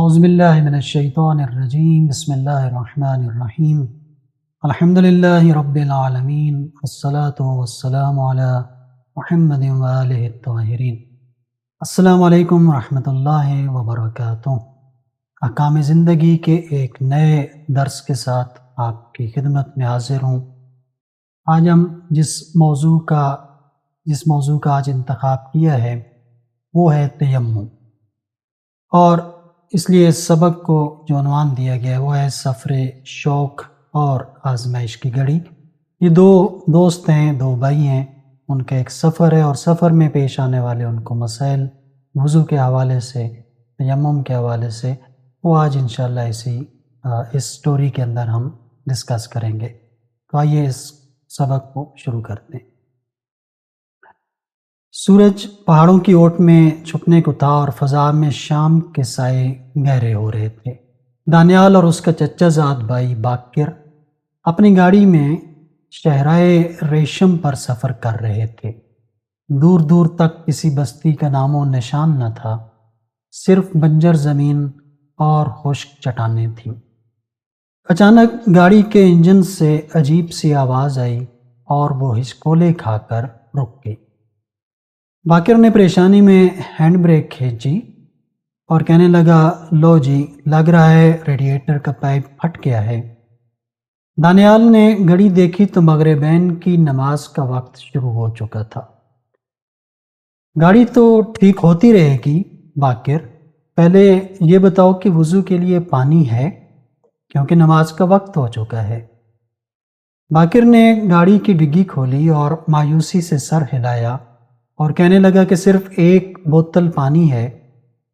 اعوذ باللہ من الشیطان الرجیم بسم اللہ الرحمن الرحیم الحمدللہ رب العالمین والصلاة والسلام علی محمد وآلہ الطاہرین۔ السلام علیکم ورحمۃ اللہ وبرکاتہ۔ احکام زندگی کے ایک نئے درس کے ساتھ آپ کی خدمت میں حاضر ہوں۔ آج ہم جس موضوع کا آج انتخاب کیا ہے وہ ہے تیمم، اور اس لیے اس سبق کو جو عنوان دیا گیا ہے وہ ہے سفر شوق اور آزمائش کی گھڑی۔ یہ دو دوست ہیں، دو بھائی ہیں، ان کا ایک سفر ہے، اور سفر میں پیش آنے والے ان کو مسائل وضو کے حوالے سے، تیمم کے حوالے سے، وہ آج انشاءاللہ اس سٹوری کے اندر ہم ڈسکس کریں گے۔ تو آئیے اس سبق کو شروع کرتے ہیں۔ سورج پہاڑوں کی اوٹ میں چھپنے کو تھا اور فضا میں شام کے سائے گہرے ہو رہے تھے۔ دانیال اور اس کا چچا زاد بھائی باقر اپنی گاڑی میں شہرائے ریشم پر سفر کر رہے تھے۔ دور دور تک کسی بستی کا نام و نشان نہ تھا، صرف بنجر زمین اور خشک چٹانیں تھیں۔ اچانک گاڑی کے انجن سے عجیب سی آواز آئی اور وہ ہچکولے کھا کر رک گئی۔ باقر نے پریشانی میں ہینڈ بریک کھینچی اور کہنے لگا، لو جی، لگ رہا ہے ریڈیٹر کا پائپ پھٹ گیا ہے۔ دانیال نے گھڑی دیکھی تو مغربین کی نماز کا وقت شروع ہو چکا تھا۔ گاڑی تو ٹھیک ہوتی رہے گی باقر، پہلے یہ بتاؤ کہ وضو کے لیے پانی ہے، کیونکہ نماز کا وقت ہو چکا ہے۔ باقر نے گاڑی کی ڈگی کھولی اور مایوسی سے سر ہلایا اور کہنے لگا کہ صرف ایک بوتل پانی ہے،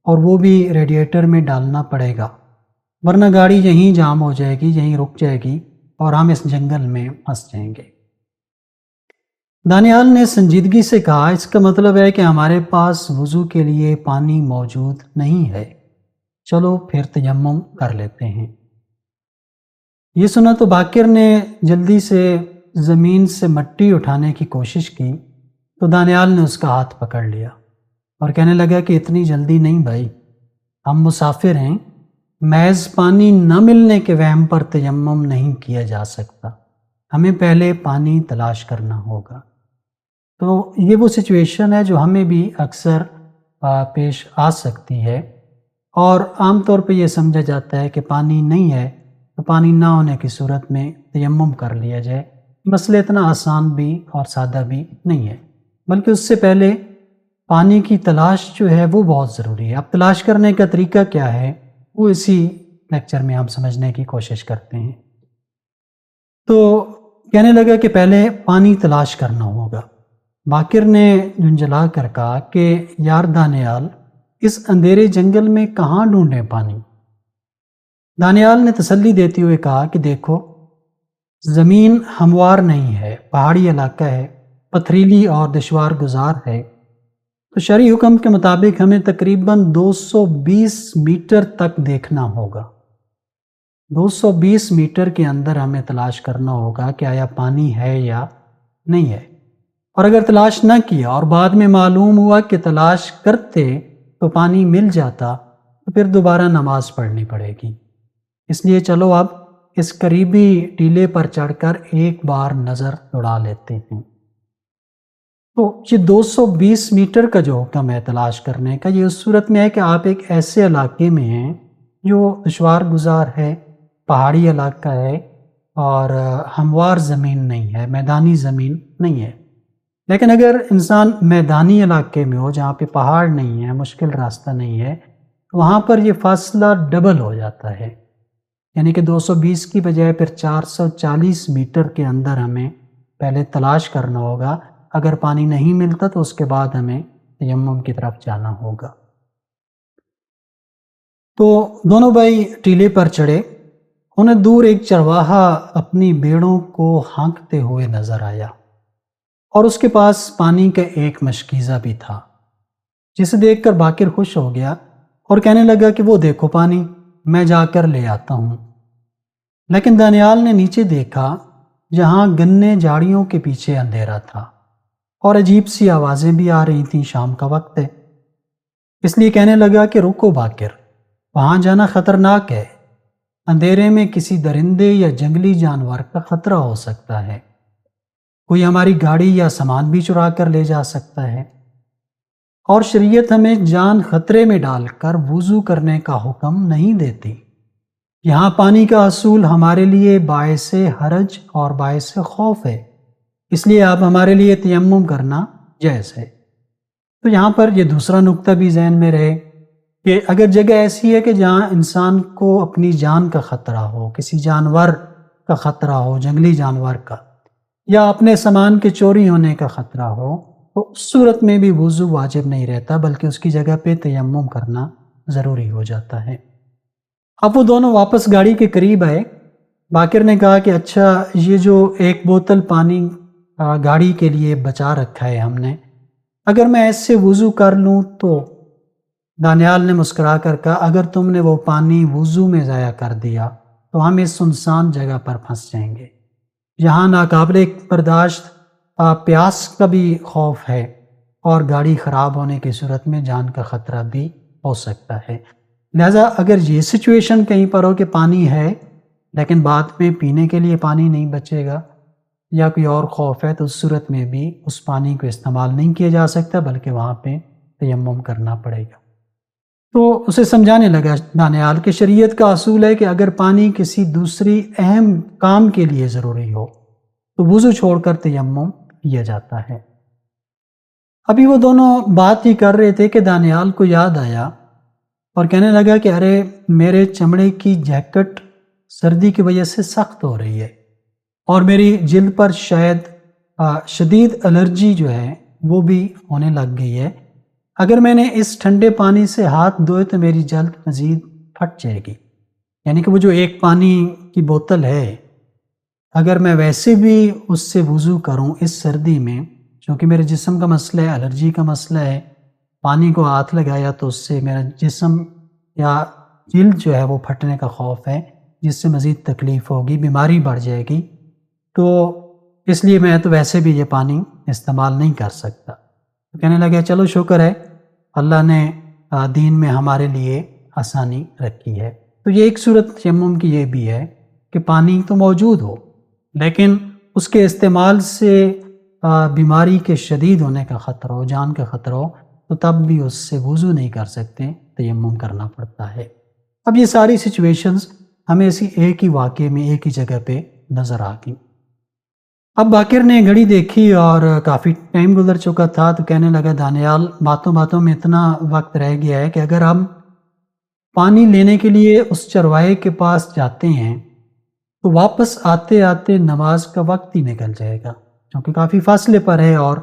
اور وہ بھی ریڈیٹر میں ڈالنا پڑے گا، ورنہ گاڑی یہیں جام ہو جائے گی، یہیں رک جائے گی اور ہم اس جنگل میں پھنس جائیں گے۔ دانیال نے سنجیدگی سے کہا، اس کا مطلب ہے کہ ہمارے پاس وضو کے لیے پانی موجود نہیں ہے، چلو پھر تیمم کر لیتے ہیں۔ یہ سنا تو باقر نے جلدی سے زمین سے مٹی اٹھانے کی کوشش کی، تو دانیال نے اس کا ہاتھ پکڑ لیا اور کہنے لگا کہ اتنی جلدی نہیں بھائی، ہم مسافر ہیں، محض پانی نہ ملنے کے وہم پر تیمم نہیں کیا جا سکتا، ہمیں پہلے پانی تلاش کرنا ہوگا۔ تو یہ وہ سچویشن ہے جو ہمیں بھی اکثر پیش آ سکتی ہے، اور عام طور پہ یہ سمجھا جاتا ہے کہ پانی نہیں ہے تو پانی نہ ہونے کی صورت میں تیمم کر لیا جائے۔ مسئلہ اتنا آسان بھی اور سادہ بھی نہیں ہے، بلکہ اس سے پہلے پانی کی تلاش جو ہے وہ بہت ضروری ہے۔ اب تلاش کرنے کا طریقہ کیا ہے وہ اسی لیکچر میں ہم سمجھنے کی کوشش کرتے ہیں۔ تو کہنے لگا کہ پہلے پانی تلاش کرنا ہوگا۔ باقر نے جھنجھلا کر کہا کہ یار دانیال، اس اندھیرے جنگل میں کہاں ڈھونڈیں پانی؟ دانیال نے تسلی دیتے ہوئے کہا کہ دیکھو، زمین ہموار نہیں ہے، پہاڑی علاقہ ہے، پتھریلی اور دشوار گزار ہے، تو شرعی حکم کے مطابق ہمیں تقریباً 220 میٹر تک دیکھنا ہوگا۔ 220 میٹر کے اندر ہمیں تلاش کرنا ہوگا کہ آیا پانی ہے یا نہیں ہے، اور اگر تلاش نہ کیا اور بعد میں معلوم ہوا کہ تلاش کرتے تو پانی مل جاتا تو پھر دوبارہ نماز پڑھنی پڑے گی۔ اس لیے چلو اب اس قریبی ٹیلے پر چڑھ کر ایک بار نظر دوڑا لیتے ہیں۔ تو یہ 220 میٹر کا جو حکم ہے تلاش کرنے کا، یہ اس صورت میں ہے کہ آپ ایک ایسے علاقے میں ہیں جو دشوار گزار ہے، پہاڑی علاقہ ہے اور ہموار زمین نہیں ہے، میدانی زمین نہیں ہے۔ لیکن اگر انسان میدانی علاقے میں ہو جہاں پہ پہاڑ نہیں ہے، مشکل راستہ نہیں ہے، وہاں پر یہ فاصلہ ڈبل ہو جاتا ہے، یعنی کہ 220 کی بجائے پھر 440 میٹر کے اندر ہمیں پہلے تلاش کرنا ہوگا۔ اگر پانی نہیں ملتا تو اس کے بعد ہمیں تیمم کی طرف جانا ہوگا۔ تو دونوں بھائی ٹیلے پر چڑھے۔ انہیں دور ایک چرواہا اپنی بھیڑوں کو ہانکتے ہوئے نظر آیا، اور اس کے پاس پانی کا ایک مشکیزہ بھی تھا، جسے دیکھ کر باقر خوش ہو گیا اور کہنے لگا کہ وہ دیکھو پانی، میں جا کر لے آتا ہوں۔ لیکن دانیال نے نیچے دیکھا جہاں گنے جھاڑیوں کے پیچھے اندھیرا تھا اور عجیب سی آوازیں بھی آ رہی تھیں، شام کا وقت ہے، اس لیے کہنے لگا کہ رکو باقر، وہاں جانا خطرناک ہے۔ اندھیرے میں کسی درندے یا جنگلی جانور کا خطرہ ہو سکتا ہے۔ کوئی ہماری گاڑی یا سامان بھی چرا کر لے جا سکتا ہے۔ اور شریعت ہمیں جان خطرے میں ڈال کر وضو کرنے کا حکم نہیں دیتی۔ یہاں پانی کا اصول ہمارے لیے باعث حرج اور باعث خوف ہے، اس لیے اب ہمارے لیے تیمم کرنا جائز ہے۔ تو یہاں پر یہ دوسرا نقطہ بھی ذہن میں رہے کہ اگر جگہ ایسی ہے کہ جہاں انسان کو اپنی جان کا خطرہ ہو، کسی جانور کا خطرہ ہو، جنگلی جانور کا، یا اپنے سامان کے چوری ہونے کا خطرہ ہو، تو اس صورت میں بھی وضو واجب نہیں رہتا، بلکہ اس کی جگہ پہ تیمم کرنا ضروری ہو جاتا ہے۔ اب وہ دونوں واپس گاڑی کے قریب آئے۔ باقر نے کہا کہ اچھا، یہ جو ایک بوتل پانی گاڑی کے لیے بچا رکھا ہے ہم نے، اگر میں ایسے وضو کر لوں تو دانیال نے مسکرا کر کہا، اگر تم نے وہ پانی وضو میں ضائع کر دیا تو ہم اس سنسان جگہ پر پھنس جائیں گے۔ یہاں ناقابل برداشت پیاس کا بھی خوف ہے، اور گاڑی خراب ہونے کی صورت میں جان کا خطرہ بھی ہو سکتا ہے۔ لہذا اگر یہ سچویشن کہیں پر ہو کہ پانی ہے لیکن بعد میں پینے کے لیے پانی نہیں بچے گا، یا کوئی اور خوف ہے، تو اس صورت میں بھی اس پانی کو استعمال نہیں کیا جا سکتا، بلکہ وہاں پہ تیمم کرنا پڑے گا۔ تو اسے سمجھانے لگا دانیال کہ شریعت کا اصول ہے کہ اگر پانی کسی دوسری اہم کام کے لیے ضروری ہو تو وضو چھوڑ کر تیمم کیا جاتا ہے۔ ابھی وہ دونوں بات ہی کر رہے تھے کہ دانیال کو یاد آیا اور کہنے لگا کہ ارے، میرے چمڑے کی جیکٹ سردی کی وجہ سے سخت ہو رہی ہے، اور میری جلد پر شاید شدید الرجی جو ہے وہ بھی ہونے لگ گئی ہے۔ اگر میں نے اس ٹھنڈے پانی سے ہاتھ دھوئے تو میری جلد مزید پھٹ جائے گی۔ یعنی کہ وہ جو ایک پانی کی بوتل ہے، اگر میں ویسے بھی اس سے وضو کروں اس سردی میں، چونکہ میرے جسم کا مسئلہ ہے، الرجی کا مسئلہ ہے، پانی کو ہاتھ لگایا تو اس سے میرا جسم یا جلد جو ہے وہ پھٹنے کا خوف ہے، جس سے مزید تکلیف ہوگی، بیماری بڑھ جائے گی، تو اس لیے میں تو ویسے بھی یہ پانی استعمال نہیں کر سکتا۔ تو کہنے لگا چلو شکر ہے، اللہ نے دین میں ہمارے لیے آسانی رکھی ہے۔ تو یہ ایک صورت تیمم کی یہ بھی ہے کہ پانی تو موجود ہو، لیکن اس کے استعمال سے بیماری کے شدید ہونے کا خطرہ ہو، جان کا خطرہ ہو، تو تب بھی اس سے وضو نہیں کر سکتے، تیمم کرنا پڑتا ہے۔ اب یہ ساری سچویشنز ہمیں اسی ایک ہی واقعے میں ایک ہی جگہ پہ نظر آ گئی۔ اب باقر نے گھڑی دیکھی اور کافی ٹائم گزر چکا تھا، تو کہنے لگا دانیال، باتوں باتوں میں اتنا وقت رہ گیا ہے کہ اگر ہم پانی لینے کے لیے اس چرواہے کے پاس جاتے ہیں تو واپس آتے آتے نماز کا وقت ہی نکل جائے گا، کیونکہ کافی فاصلے پر ہے اور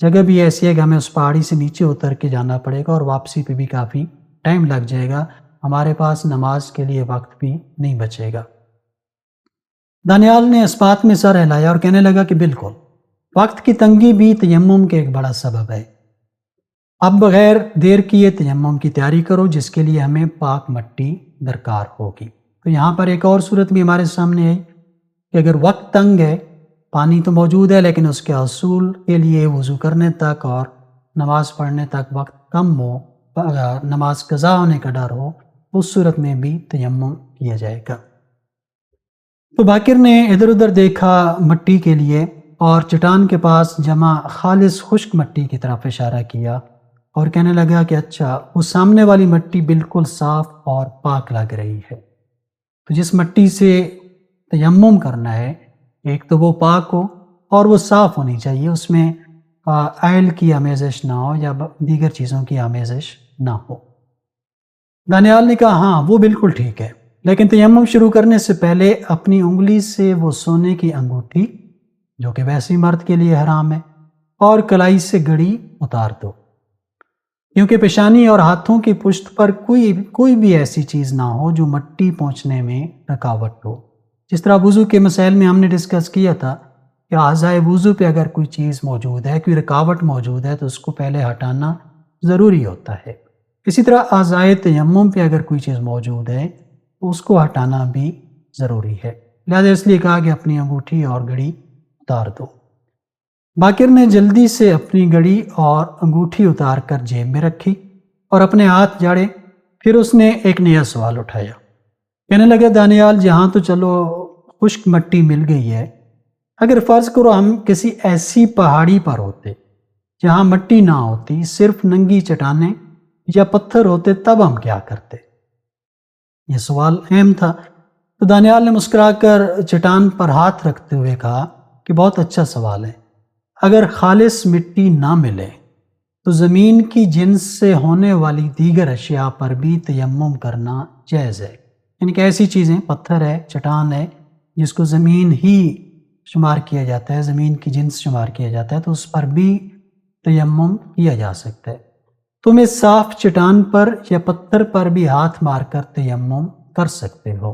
جگہ بھی ایسی ہے کہ ہمیں اس پہاڑی سے نیچے اتر کے جانا پڑے گا، اور واپسی پہ بھی کافی ٹائم لگ جائے گا، ہمارے پاس نماز کے لیے وقت بھی نہیں بچے گا۔ دانیال نے اس بات میں سر ہلایا اور کہنے لگا کہ بالکل، وقت کی تنگی بھی تیمم کے ایک بڑا سبب ہے۔ اب بغیر دیر کیے تیمم کی تیاری کرو، جس کے لیے ہمیں پاک مٹی درکار ہوگی۔ تو یہاں پر ایک اور صورت بھی ہمارے سامنے آئی کہ اگر وقت تنگ ہے، پانی تو موجود ہے لیکن اس کے حصول کے لیے وضو کرنے تک اور نماز پڑھنے تک وقت کم ہو، نماز قضا ہونے کا ڈر ہو، اس صورت میں بھی تیمم کیا جائے گا۔ تو باقر نے ادھر ادھر دیکھا مٹی کے لیے، اور چٹان کے پاس جمع خالص خشک مٹی کی طرف اشارہ کیا اور کہنے لگا کہ اچھا، وہ سامنے والی مٹی بالکل صاف اور پاک لگ رہی ہے۔ تو جس مٹی سے تیمم کرنا ہے، ایک تو وہ پاک ہو اور وہ صاف ہونی چاہیے، اس میں آئل کی آمیزش نہ ہو یا دیگر چیزوں کی آمیزش نہ ہو۔ دانیال نے کہا ہاں، وہ بالکل ٹھیک ہے، لیکن تیمم شروع کرنے سے پہلے اپنی انگلی سے وہ سونے کی انگوٹھی، جو کہ ویسے مرد کے لیے حرام ہے، اور کلائی سے گھڑی اتار دو، کیونکہ پیشانی اور ہاتھوں کی پشت پر کوئی بھی ایسی چیز نہ ہو جو مٹی پہنچنے میں رکاوٹ ہو۔ جس طرح وضو کے مسائل میں ہم نے ڈسکس کیا تھا کہ اعضائے وضو پہ اگر کوئی چیز موجود ہے، کوئی رکاوٹ موجود ہے، تو اس کو پہلے ہٹانا ضروری ہوتا ہے۔ اسی طرح اعضائے تیمم پہ اگر کوئی چیز موجود ہے تو اس کو ہٹانا بھی ضروری ہے، لہذا اس لیے کہا کہ اپنی انگوٹھی اور گھڑی اتار دو۔ باقر نے جلدی سے اپنی گھڑی اور انگوٹھی اتار کر جیب میں رکھی اور اپنے ہاتھ جھاڑے پھر اس نے ایک نیا سوال اٹھایا، کہنے لگا دانیال جہاں تو چلو خشک مٹی مل گئی ہے، اگر فرض کرو ہم کسی ایسی پہاڑی پر ہوتے جہاں مٹی نہ ہوتی، صرف ننگی چٹانیں یا پتھر ہوتے، تب ہم کیا کرتے؟ یہ سوال اہم تھا۔ تو دانیال نے مسکرا کر چٹان پر ہاتھ رکھتے ہوئے کہا کہ بہت اچھا سوال ہے، اگر خالص مٹی نہ ملے تو زمین کی جنس سے ہونے والی دیگر اشیاء پر بھی تیمم کرنا جائز ہے، یعنی کہ ایسی چیزیں، پتھر ہے، چٹان ہے، جس کو زمین ہی شمار کیا جاتا ہے، زمین کی جنس شمار کیا جاتا ہے، تو اس پر بھی تیمم کیا جا سکتا ہے۔ تم اس صاف چٹان پر یا پتھر پر بھی ہاتھ مار کر تیمم کر سکتے ہو،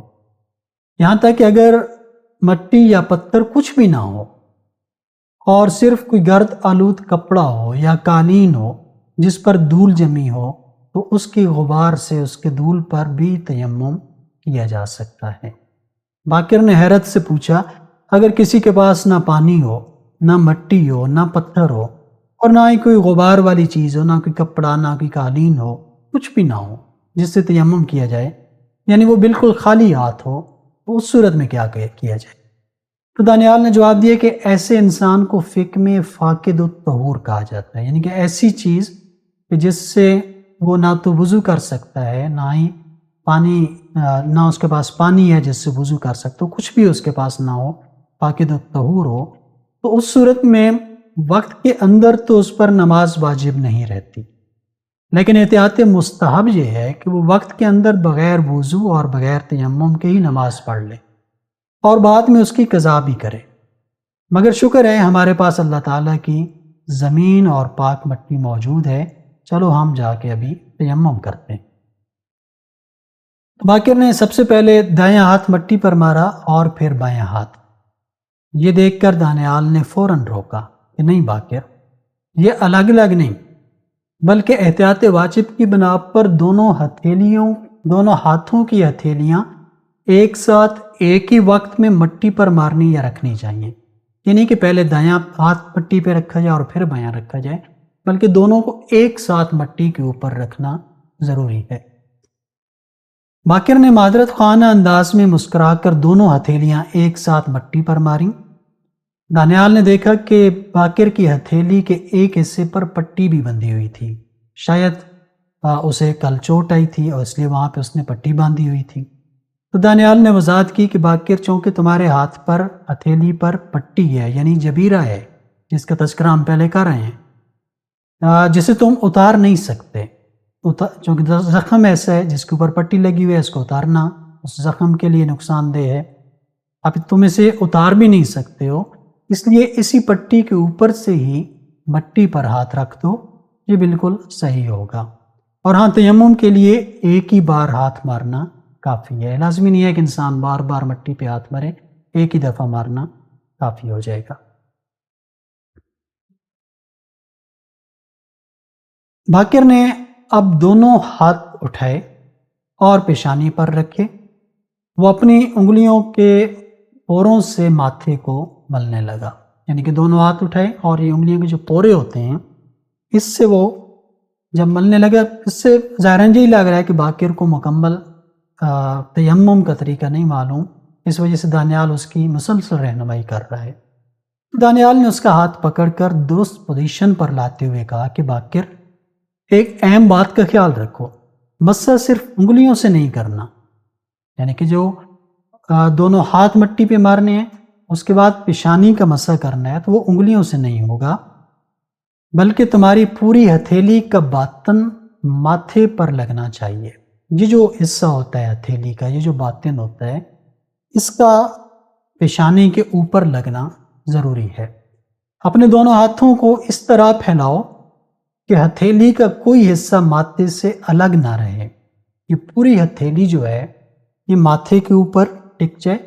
یہاں تک کہ اگر مٹی یا پتھر کچھ بھی نہ ہو اور صرف کوئی گرد آلود کپڑا ہو یا قالین ہو جس پر دھول جمی ہو، تو اس کی غبار سے اس کے دھول پر بھی تیمم کیا جا سکتا ہے۔ باقر نے حیرت سے پوچھا، اگر کسی کے پاس نہ پانی ہو، نہ مٹی ہو، نہ پتھر ہو، اور نہ ہی کوئی غبار والی چیز ہو، نہ کوئی کپڑا، نہ کوئی قالین ہو، کچھ بھی نہ ہو جس سے تیمم کیا جائے، یعنی وہ بالکل خالی ہاتھ ہو، تو اس صورت میں کیا کیا جائے؟ تو دانیال نے جواب دیا کہ ایسے انسان کو فقہ میں فاقد الطہور کہا جاتا ہے، یعنی کہ ایسی چیز کہ جس سے وہ نہ تو وضو کر سکتا ہے، نہ ہی پانی، نہ اس کے پاس پانی ہے جس سے وضو کر سکتا ہو، کچھ بھی اس کے پاس نہ ہو، فاقد الطہور ہو، تو اس صورت میں وقت کے اندر تو اس پر نماز واجب نہیں رہتی، لیکن احتیاط مستحب یہ ہے کہ وہ وقت کے اندر بغیر وضو اور بغیر تیمم کے ہی نماز پڑھ لے اور بعد میں اس کی قضا بھی کرے۔ مگر شکر ہے ہمارے پاس اللہ تعالیٰ کی زمین اور پاک مٹی موجود ہے، چلو ہم جا کے ابھی تیمم کرتے ہیں۔ باقر نے سب سے پہلے دائیں ہاتھ مٹی پر مارا اور پھر بائیں ہاتھ۔ یہ دیکھ کر دانیال نے فوراً روکا کہ نہیں باقر، یہ الگ الگ نہیں، بلکہ احتیاط واجب کی بنا پر دونوں ہاتھوں کی ہتھیلیاں ایک ساتھ ایک ہی وقت میں مٹی پر مارنی یا رکھنی چاہیے، یعنی کہ پہلے دایاں ہاتھ مٹی پہ رکھا جائے اور پھر بایاں رکھا جائے، بلکہ دونوں کو ایک ساتھ مٹی کے اوپر رکھنا ضروری ہے۔ باقر نے معذرت خواہانہ انداز میں مسکرا کر دونوں ہتھیلیاں ایک ساتھ مٹی پر ماریں۔ دانیال نے دیکھا کہ باقر کی ہتھیلی کے ایک حصے پر پٹی بھی بندھی ہوئی تھی، شاید اسے کل چوٹ آئی تھی اور اس لیے وہاں پہ اس نے پٹی باندھی ہوئی تھی۔ تو دانیال نے وضاحت کی کہ باقر، چونکہ تمہارے ہاتھ پر ہتھیلی پر پٹی ہے، یعنی جبیرہ ہے جس کا تذکرہ ہم پہلے کر رہے ہیں، جسے تم اتار نہیں سکتے، چونکہ زخم ایسا ہے جس کے اوپر پٹی لگی ہوئی ہے، اس کو اتارنا اس زخم کے لیے نقصان دہ ہے، اب تم اسے اتار بھی نہیں سکتے ہو، اس لیے اسی پٹی کے اوپر سے ہی مٹی پر ہاتھ رکھ دو، یہ بالکل صحیح ہوگا۔ اور ہاں، تیمم کے لیے ایک ہی بار ہاتھ مارنا کافی ہے، لازمی نہیں ہے کہ انسان بار بار مٹی پہ ہاتھ مارے، ایک ہی دفعہ مارنا کافی ہو جائے گا۔ باقر نے اب دونوں ہاتھ اٹھائے اور پیشانی پر رکھے، وہ اپنی انگلیوں کے پوروں سے ماتھے کو ملنے لگا، یعنی کہ دونوں ہاتھ اٹھائے اور یہ انگلیوں کے جو پورے ہوتے ہیں اس سے وہ جب ملنے لگا، اس سے ظاہراً یہی لگ رہا ہے کہ باقر کو مکمل تیمم کا طریقہ نہیں معلوم، اس وجہ سے دانیال اس کی مسلسل رہنمائی کر رہا ہے۔ دانیال نے اس کا ہاتھ پکڑ کر درست پوزیشن پر لاتے ہوئے کہا کہ باقر، ایک اہم بات کا خیال رکھو، مسح صرف انگلیوں سے نہیں کرنا، یعنی کہ جو دونوں ہاتھ مٹی پہ مارنے ہیں اس کے بعد پیشانی کا مسح کرنا ہے تو وہ انگلیوں سے نہیں ہوگا، بلکہ تمہاری پوری ہتھیلی کا باطن ماتھے پر لگنا چاہیے۔ یہ جو حصہ ہوتا ہے ہتھیلی کا، یہ جو باطن ہوتا ہے، اس کا پیشانی کے اوپر لگنا ضروری ہے۔ اپنے دونوں ہاتھوں کو اس طرح پھیلاؤ کہ ہتھیلی کا کوئی حصہ ماتھے سے الگ نہ رہے، یہ پوری ہتھیلی جو ہے یہ ماتھے کے اوپر ٹک جائے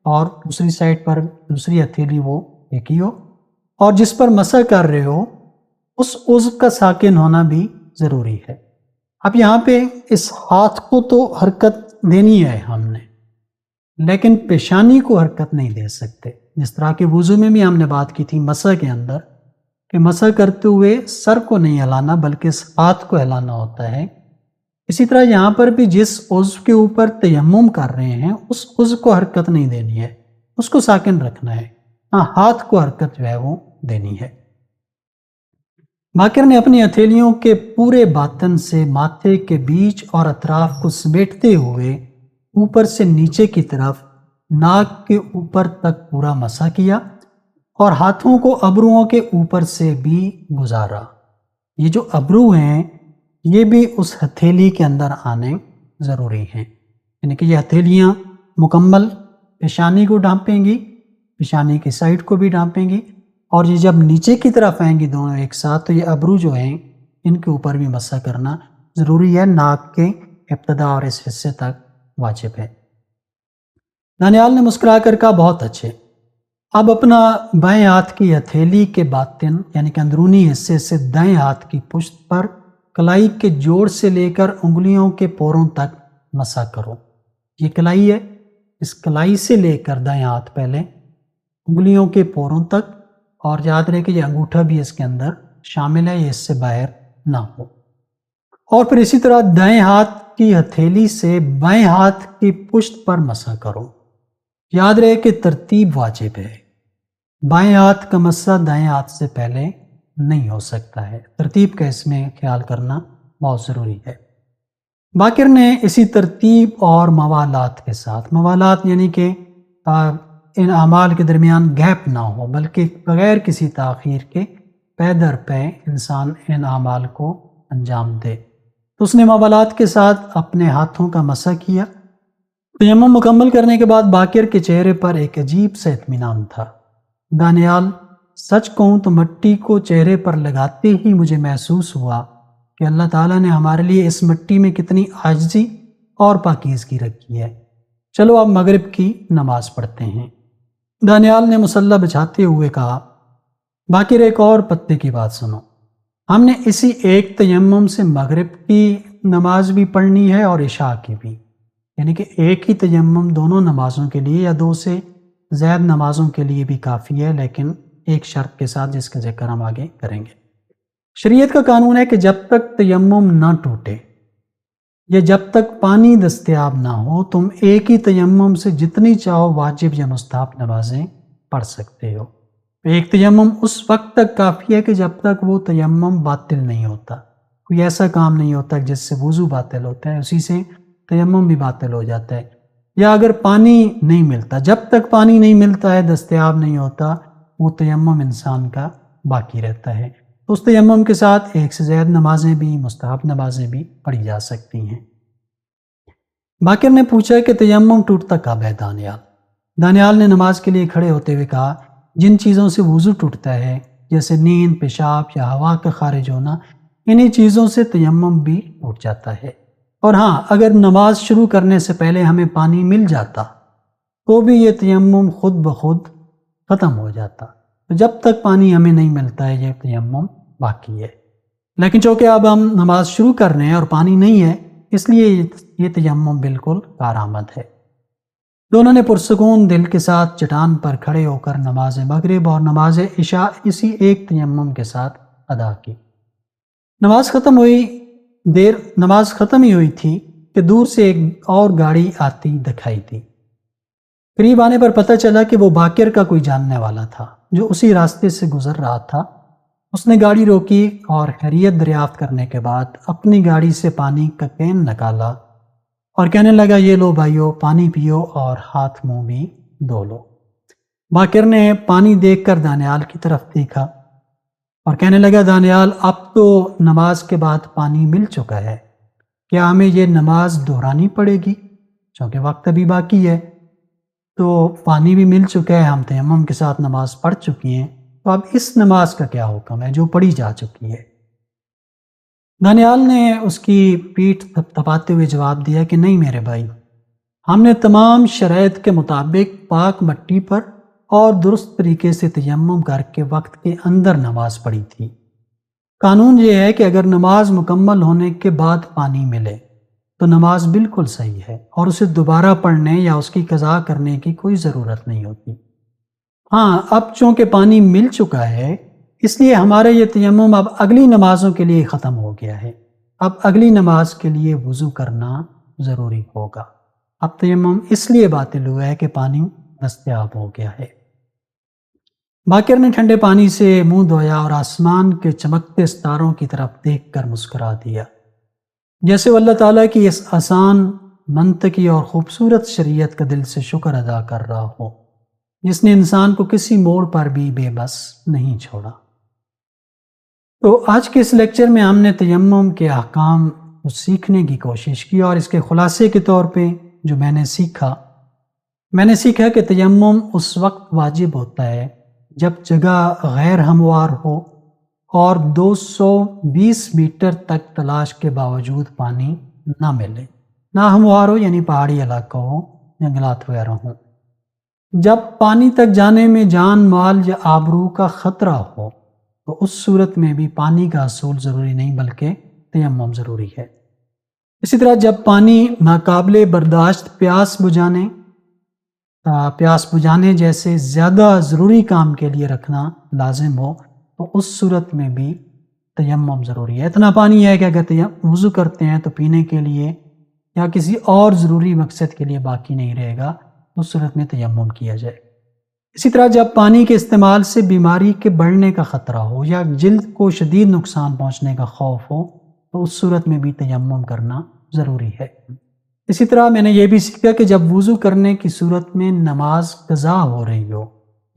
اور دوسری سائڈ پر دوسری ہتھیلی وہ ایک ہی ہو، اور جس پر مسح کر رہے ہو اس عضو کا ساکن ہونا بھی ضروری ہے۔ اب یہاں پہ اس ہاتھ کو تو حرکت دینی ہے ہم نے، لیکن پیشانی کو حرکت نہیں دے سکتے، جس طرح کہ وضو میں بھی ہم نے بات کی تھی مسح کے اندر کہ مسح کرتے ہوئے سر کو نہیں ہلانا بلکہ اس ہاتھ کو ہلانا ہوتا ہے، اسی طرح یہاں پر بھی جس عضو کے اوپر تیمم کر رہے ہیں اس عضو کو حرکت نہیں دینی ہے، اس کو ساکن رکھنا ہے، ہاں ہاتھ کو حرکت جو ہے وہ دینی ہے۔ باقر نے اپنی ہتھیلیوں کے پورے باطن سے ماتھے کے بیچ اور اطراف کو سمیٹتے ہوئے اوپر سے نیچے کی طرف ناک کے اوپر تک پورا مسح کیا اور ہاتھوں کو ابروؤں کے اوپر سے بھی گزارا۔ یہ جو ابرو ہیں یہ بھی اس ہتھیلی کے اندر آنے ضروری ہیں، یعنی کہ یہ ہتھیلیاں مکمل پیشانی کو ڈھانپیں گی، پیشانی کی سائڈ کو بھی ڈھانپیں گی، اور یہ جب نیچے کی طرف آئیں گی دونوں ایک ساتھ تو یہ ابرو جو ہیں ان کے اوپر بھی مسح کرنا ضروری ہے، ناک کے ابتدا اور اس حصے تک واجب ہے۔ دانیال نے مسکرا کر کہا بہت اچھے، اب اپنا بائیں ہاتھ کی ہتھیلی کے باطن یعنی کہ اندرونی حصے سے دائیں ہاتھ کی پشت پر کلائی کے جوڑ سے لے کر انگلیوں کے پوروں تک مسح کرو۔ یہ کلائی ہے، اس کلائی سے لے کر دائیں ہاتھ پہلے انگلیوں کے پوروں تک، اور یاد رہے کہ یہ انگوٹھا بھی اس کے اندر شامل ہے، یہ اس سے باہر نہ ہو۔ اور پھر اسی طرح دائیں ہاتھ کی ہتھیلی سے بائیں ہاتھ کی پشت پر مسح کرو۔ یاد رہے کہ ترتیب واجب ہے، بائیں ہاتھ کا مسح دائیں ہاتھ سے پہلے نہیں ہو سکتا ہے، ترتیب کا اس میں خیال کرنا بہت ضروری ہے۔ باقر نے اسی ترتیب اور موالات کے ساتھ، موالات یعنی کہ ان اعمال کے درمیان گیپ نہ ہو بلکہ بغیر کسی تاخیر کے پے در پے انسان ان اعمال کو انجام دے، تو اس نے موالات کے ساتھ اپنے ہاتھوں کا مسح کیا۔ تیمم مکمل کرنے کے بعد باقر کے چہرے پر ایک عجیب سا اطمینان تھا۔ دانیال، سچ کہوں تو مٹی کو چہرے پر لگاتے ہی مجھے محسوس ہوا کہ اللہ تعالیٰ نے ہمارے لیے اس مٹی میں کتنی عاجزی اور پاکیزگی رکھی ہے۔ چلو اب مغرب کی نماز پڑھتے ہیں۔ دانیال نے مصلی بچھاتے ہوئے کہا، باقر ایک اور پتے کی بات سنو، ہم نے اسی ایک تیمم سے مغرب کی نماز بھی پڑھنی ہے اور عشاء کی بھی، یعنی کہ ایک ہی تیمم دونوں نمازوں کے لیے یا دو سے زائد نمازوں کے لیے بھی کافی ہے، لیکن ایک شرط کے ساتھ جس کا ذکر ہم آگے کریں گے۔ شریعت کا قانون ہے کہ جب تک تیمم نہ ٹوٹے یا جب تک پانی دستیاب نہ ہو تم ایک ہی تیمم سے جتنی چاہو واجب یا مستحب نمازیں پڑھ سکتے ہو۔ ایک تیمم اس وقت تک کافی ہے کہ جب تک وہ تیمم باطل نہیں ہوتا، کوئی ایسا کام نہیں ہوتا جس سے وضو باطل ہوتا ہے اسی سے تیمم بھی باطل ہو جاتا ہے، یا اگر پانی نہیں ملتا، جب تک پانی نہیں ملتا ہے دستیاب نہیں ہوتا وہ تیمم انسان کا باقی رہتا ہے، تو اس تیمم کے ساتھ ایک سے زائد نمازیں بھی مستحب نمازیں بھی پڑھی جا سکتی ہیں۔ باقر نے پوچھا کہ تیمم ٹوٹتا کب ہے دانیال؟ دانیال نے نماز کے لیے کھڑے ہوتے ہوئے کہا، جن چیزوں سے وضو ٹوٹتا ہے جیسے نیند، پیشاب یا ہوا کا خارج ہونا، انہی چیزوں سے تیمم بھی ٹوٹ جاتا ہے، اور ہاں اگر نماز شروع کرنے سے پہلے ہمیں پانی مل جاتا تو بھی یہ تیمم خود بخود ختم ہو جاتا، تو جب تک پانی ہمیں نہیں ملتا ہے یہ تیمم باقی ہے، لیکن چونکہ اب ہم نماز شروع کر رہے ہیں اور پانی نہیں ہے اس لیے یہ تیمم بالکل کارآمد ہے۔ دونوں نے پرسکون دل کے ساتھ چٹان پر کھڑے ہو کر نماز مغرب اور نماز عشاء اسی ایک تیمم کے ساتھ ادا کی۔ نماز ختم ہی ہوئی تھی کہ دور سے ایک اور گاڑی آتی دکھائی دی۔ قریب آنے پر پتہ چلا کہ وہ باقر کا کوئی جاننے والا تھا جو اسی راستے سے گزر رہا تھا۔ اس نے گاڑی روکی اور خیریت دریافت کرنے کے بعد اپنی گاڑی سے پانی کا کین نکالا اور کہنے لگا، یہ لو بھائیو، پانی پیو اور ہاتھ منہ بھی دھو لو۔ باقر نے پانی دیکھ کر دانیال کی طرف دیکھا اور کہنے لگا، دانیال اب تو نماز کے بعد پانی مل چکا ہے، کیا ہمیں یہ نماز دہرانی پڑے گی؟ چونکہ وقت ابھی باقی ہے، تو پانی بھی مل چکا ہے، ہم تیمم کے ساتھ نماز پڑھ چکی ہیں، تو اب اس نماز کا کیا حکم ہے جو پڑھی جا چکی ہے؟ دانیال نے اس کی پیٹھ تھپاتے ہوئے جواب دیا کہ نہیں میرے بھائی، ہم نے تمام شرائط کے مطابق پاک مٹی پر اور درست طریقے سے تیمم کر کے وقت کے اندر نماز پڑھی تھی۔ قانون یہ ہے کہ اگر نماز مکمل ہونے کے بعد پانی ملے تو نماز بالکل صحیح ہے اور اسے دوبارہ پڑھنے یا اس کی قضا کرنے کی کوئی ضرورت نہیں ہوتی۔ ہاں اب چونکہ پانی مل چکا ہے اس لیے ہمارا یہ تیمم اب اگلی نمازوں کے لیے ختم ہو گیا ہے، اب اگلی نماز کے لیے وضو کرنا ضروری ہوگا۔ اب تیمم اس لیے باطل ہوا ہے کہ پانی دستیاب ہو گیا ہے۔ باقر نے ٹھنڈے پانی سے منہ دھویا اور آسمان کے چمکتے ستاروں کی طرف دیکھ کر مسکرا دیا، جیسے وہ اللہ تعالیٰ کی اس آسان، منطقی اور خوبصورت شریعت کا دل سے شکر ادا کر رہا ہو، جس نے انسان کو کسی موڑ پر بھی بے بس نہیں چھوڑا۔ تو آج کے اس لیکچر میں ہم نے تیمم کے احکام کو سیکھنے کی کوشش کی، اور اس کے خلاصے کے طور پہ جو میں نے سیکھا کہ تیمم اس وقت واجب ہوتا ہے جب جگہ غیر ہموار ہو اور 220 میٹر تک تلاش کے باوجود پانی نہ ملے، نہ ہموار ہو یعنی پہاڑی علاقہ ہو، جنگلات وغیرہ ہوں۔ جب پانی تک جانے میں جان مال یا آبرو کا خطرہ ہو تو اس صورت میں بھی پانی کا حصول ضروری نہیں بلکہ تیمم ضروری ہے۔ اسی طرح جب پانی ناقابل برداشت پیاس بجھانے جیسے زیادہ ضروری کام کے لیے رکھنا لازم ہو تو اس صورت میں بھی تیمم ضروری ہے۔ اتنا پانی ہے کہ اگر وضو کرتے ہیں تو پینے کے لیے یا کسی اور ضروری مقصد کے لیے باقی نہیں رہے گا، اس صورت میں تیمم کیا جائے۔ اسی طرح جب پانی کے استعمال سے بیماری کے بڑھنے کا خطرہ ہو یا جلد کو شدید نقصان پہنچنے کا خوف ہو تو اس صورت میں بھی تیمم کرنا ضروری ہے۔ اسی طرح میں نے یہ بھی سیکھا کہ جب وضو کرنے کی صورت میں نماز قضا ہو رہی ہو،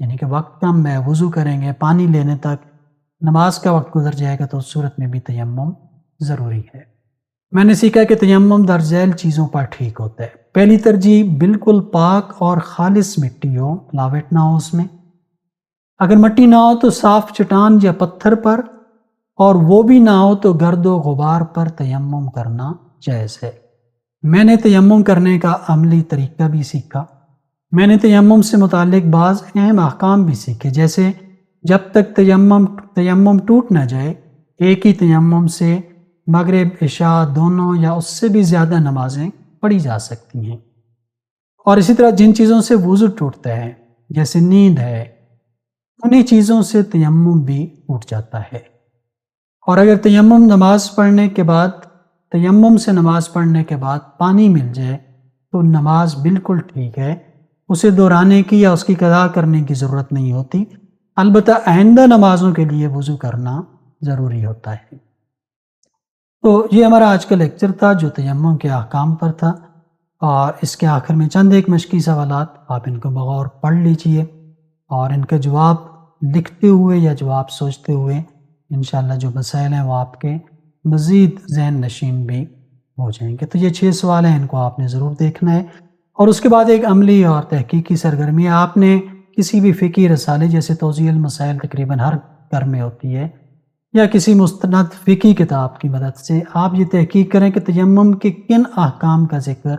یعنی کہ وقت کم ہے، وضو کریں گے، پانی لینے تک نماز کا وقت گزر جائے گا تو اس صورت میں بھی تیمم ضروری ہے۔ میں نے سیکھا کہ تیمم درج ذیل چیزوں پر ٹھیک ہوتا ہے۔ پہلی ترجیح بالکل پاک اور خالص مٹی ہو، لاوٹ نہ ہو اس میں۔ اگر مٹی نہ ہو تو صاف چٹان یا پتھر پر، اور وہ بھی نہ ہو تو گرد و غبار پر تیمم کرنا جائز ہے۔ میں نے تیمم کرنے کا عملی طریقہ بھی سیکھا۔ میں نے تیمم سے متعلق بعض اہم احکام بھی سیکھے، جیسے جب تک تیمم ٹوٹ نہ جائے ایک ہی تیمم سے مغرب عشاء دونوں یا اس سے بھی زیادہ نمازیں پڑھی جا سکتی ہیں۔ اور اسی طرح جن چیزوں سے وضو ٹوٹتا ہے جیسے نیند ہے، انہی چیزوں سے تیمم بھی ٹوٹ جاتا ہے۔ اور اگر تیمم سے نماز پڑھنے کے بعد پانی مل جائے تو نماز بالکل ٹھیک ہے، اسے دہرانے کی یا اس کی قضا کرنے کی ضرورت نہیں ہوتی، البتہ آئندہ نمازوں کے لیے وضو کرنا ضروری ہوتا ہے۔ تو یہ ہمارا آج کا لیکچر تھا جو تیمم کے احکام پر تھا، اور اس کے آخر میں چند ایک مشقی سوالات، آپ ان کو بغور پڑھ لیجئے اور ان کا جواب لکھتے ہوئے یا جواب سوچتے ہوئے انشاءاللہ جو مسائل ہیں وہ آپ کے مزید ذہن نشین بھی ہو جائیں گے۔ تو یہ 6 سوال ہیں، ان کو آپ نے ضرور دیکھنا ہے، اور اس کے بعد ایک عملی اور تحقیقی سرگرمی ہے۔ آپ نے کسی بھی فقہی رسالے جیسے توضیح المسائل تقریباً ہر گھر میں ہوتی ہے، یا کسی مستند فقہی کتاب کی مدد سے آپ یہ تحقیق کریں کہ تیمم کے کن احکام کا ذکر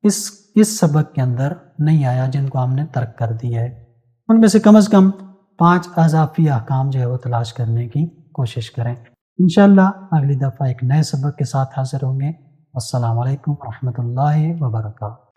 اس سبق کے اندر نہیں آیا جن کو ہم نے ترک کر دیا ہے۔ ان میں سے کم از کم 5 اضافی احکام جو ہے وہ تلاش کرنے کی کوشش کریں۔ انشاءاللہ اگلی دفعہ ایک نئے سبق کے ساتھ حاضر ہوں گے۔ السلام علیکم ورحمۃ اللہ وبرکاتہ۔